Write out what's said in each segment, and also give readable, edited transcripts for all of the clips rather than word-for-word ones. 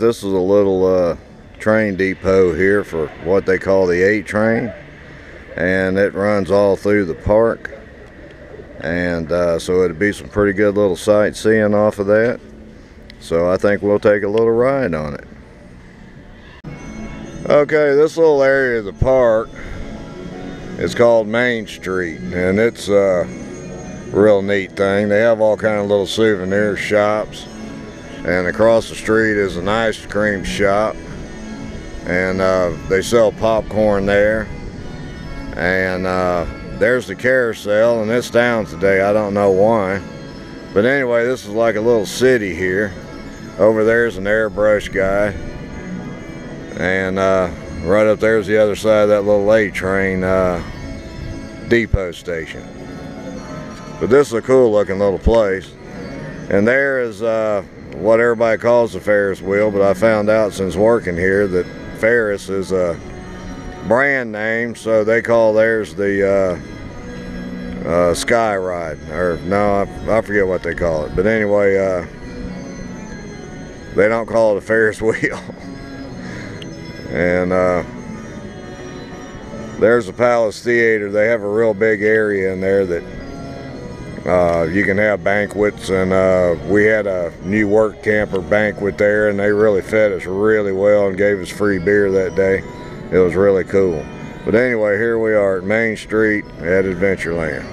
this is a little train depot here for what they call the 8 train, and it runs all through the park, and so it'd be some pretty good little sightseeing off of that. So I think we'll take a little ride on it. Okay, this little area of the park is called Main Street, and it's a real neat thing. They have all kind of little souvenir shops, and across the street is an ice cream shop, and they sell popcorn there. And there's the carousel, and it's down today. I don't know why, but anyway, this is like a little city here. Over there's an airbrush guy, and right up there's the other side of that little A train depot station. But this is a cool looking little place. And there is what everybody calls the Ferris wheel, but I found out since working here that Ferris is a brand name, so they call theirs the Sky Ride, or no, I forget what they call it. But anyway, they don't call it a Ferris wheel. And there's the Palace Theater. They have a real big area in there that you can have banquets, and we had a new work camper banquet there, and they really fed us really well and gave us free beer that day. It was really cool. But anyway, here we are at Main Street at Adventureland.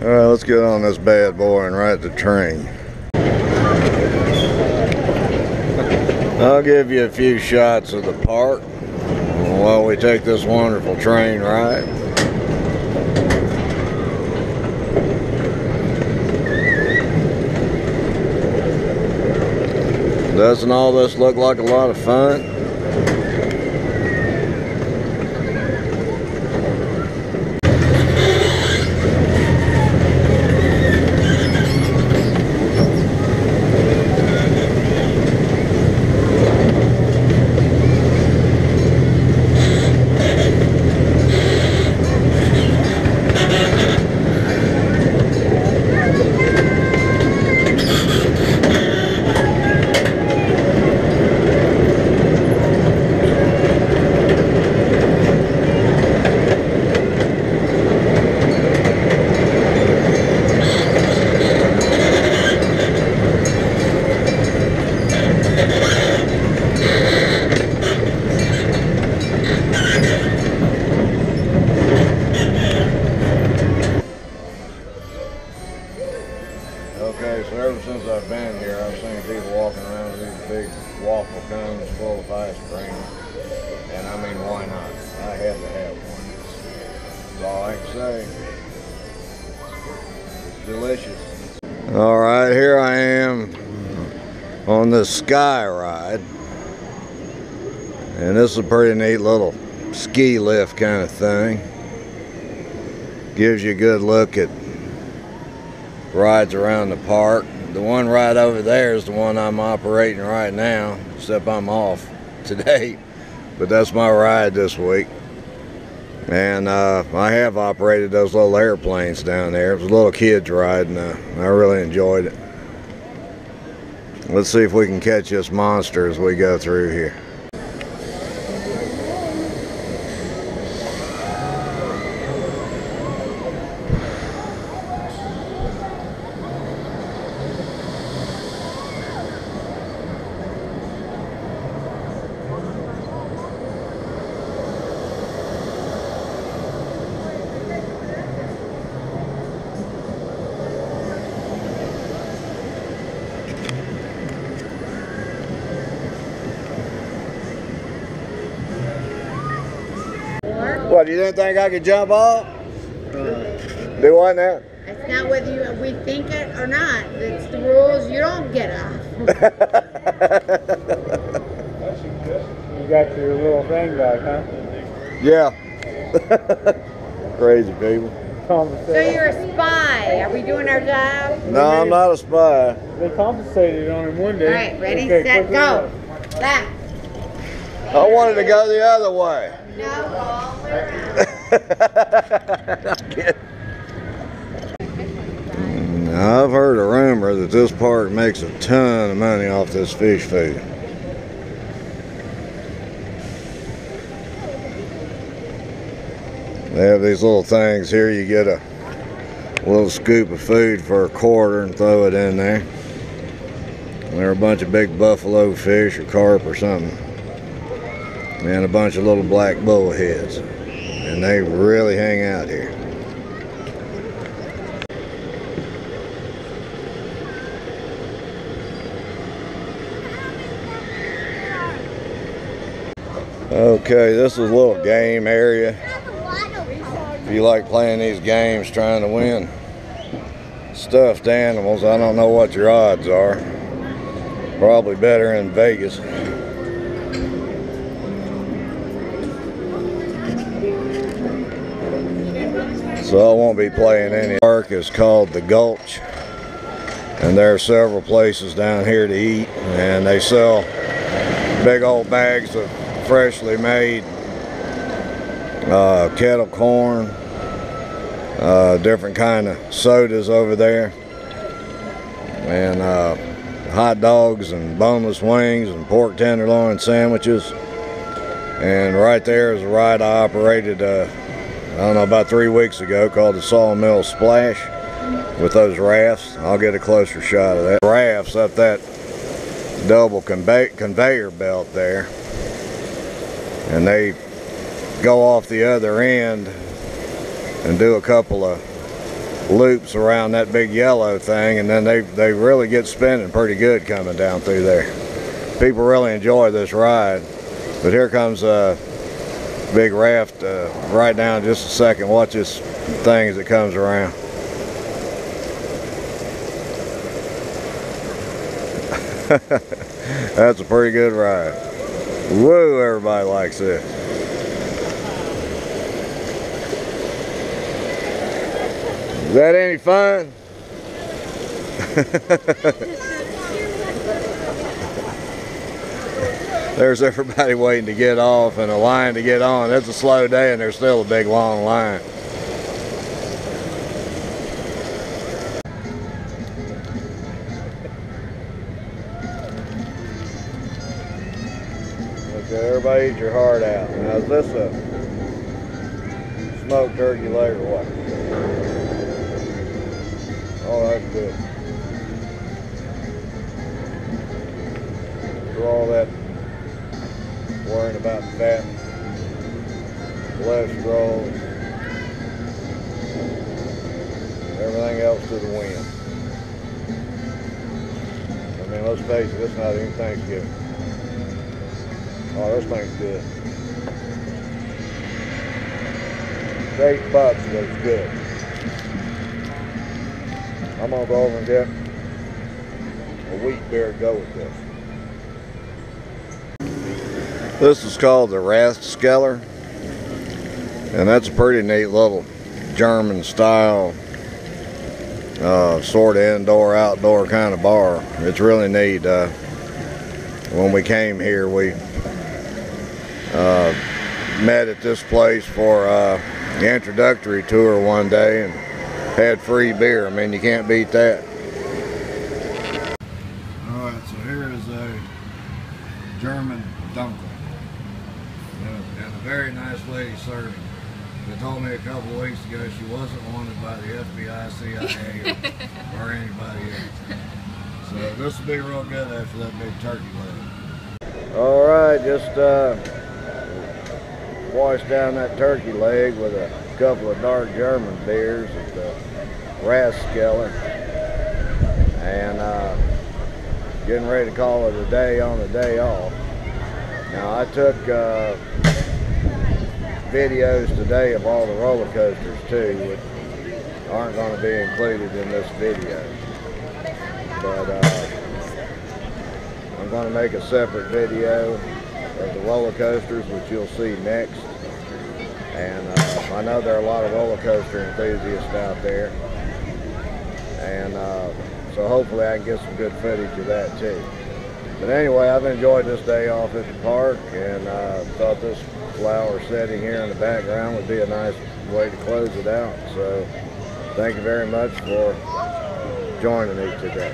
All right, let's get on this bad boy and ride the train. I'll give you a few shots of the park while we take this wonderful train ride. Doesn't all this look like a lot of fun? Okay, so ever since I've been here, I've seen people walking around with these big waffle cones full of ice cream. And I mean, why not? I had to have one. That's all I can say. It's delicious. All right, here I am on the Sky Ride. And this is a pretty neat little ski lift kind of thing. Gives you a good look at rides around the park. The one right over there is the one I'm operating right now, except I'm off today, but that's my ride this week. And I have operated those little airplanes down there. It was a little kid's ride, and I really enjoyed it. Let's see if we can catch this monster as we go through here. What, you didn't think I could jump off? Do what now? It's not whether we think it or not. It's the rules. You don't get off. You got your little thing back, huh? Yeah. Crazy people. So you're a spy. Are we doing our job? No, I'm not a spy. They compensated on him one day. All right, ready, okay, set, go. Back. I wanted to go the other way. No, all the way around. Now, I've heard a rumor that this park makes a ton of money off this fish food. They have these little things here. You get a little scoop of food for $1 and throw it in there. And there are a bunch of big buffalo fish or carp or something. And a bunch of little black bullheads. And they really hang out here. Okay, this is a little game area. If you like playing these games, trying to win stuffed animals, I don't know what your odds are. Probably better in Vegas. So I won't be playing any. The park is called the Gulch, and there are several places down here to eat, and they sell big old bags of freshly made kettle corn, different kind of sodas over there, and hot dogs and boneless wings and pork tenderloin sandwiches. And right there is a ride I operated I don't know, about 3 weeks ago, called the Sawmill Splash, with those rafts. I'll get a closer shot of that. Rafts up that double conveyor belt there, and they go off the other end and do a couple of loops around that big yellow thing, and then they really get spinning pretty good coming down through there. People really enjoy this ride. But here comes a big raft right now in just a second. Watch this thing as it comes around. That's a pretty good ride. Woo, everybody likes this. Is that any fun? There's everybody waiting to get off and a line to get on. It's a slow day and there's still a big long line. Okay, everybody eat your heart out. Now, is this a smoked turkey leg or what? Oh, that's good. For all that worrying about fat, cholesterol, everything else to the wind. I mean, let's face it, it's not even Thanksgiving. Oh, this thing's good. It's $8, but it's good. I'm gonna go over and get a wheat beer to go with this. This is called the Rastskeller, and that's a pretty neat little German style sort of indoor outdoor kind of bar. It's really neat. When we came here, we met at this place for the introductory tour one day and had free beer. I mean, you can't beat that. Alright, so here is a German dunkel. And a very nice lady serving. They told me a couple of weeks ago she wasn't wanted by the FBI, CIA, or anybody else. So this will be real good after that big turkey leg. Alright, just washed down that turkey leg with a couple of dark German beers at the Rastskeller, and getting ready to call it a day on the day off. Now, I took videos today of all the roller coasters too, which aren't going to be included in this video, but I'm going to make a separate video of the roller coasters, which you'll see next. And I know there are a lot of roller coaster enthusiasts out there, and so hopefully I can get some good footage of that too. But anyway, I've enjoyed this day off at the park, and thought this flower setting here in the background would be a nice way to close it out. So thank you very much for joining me today.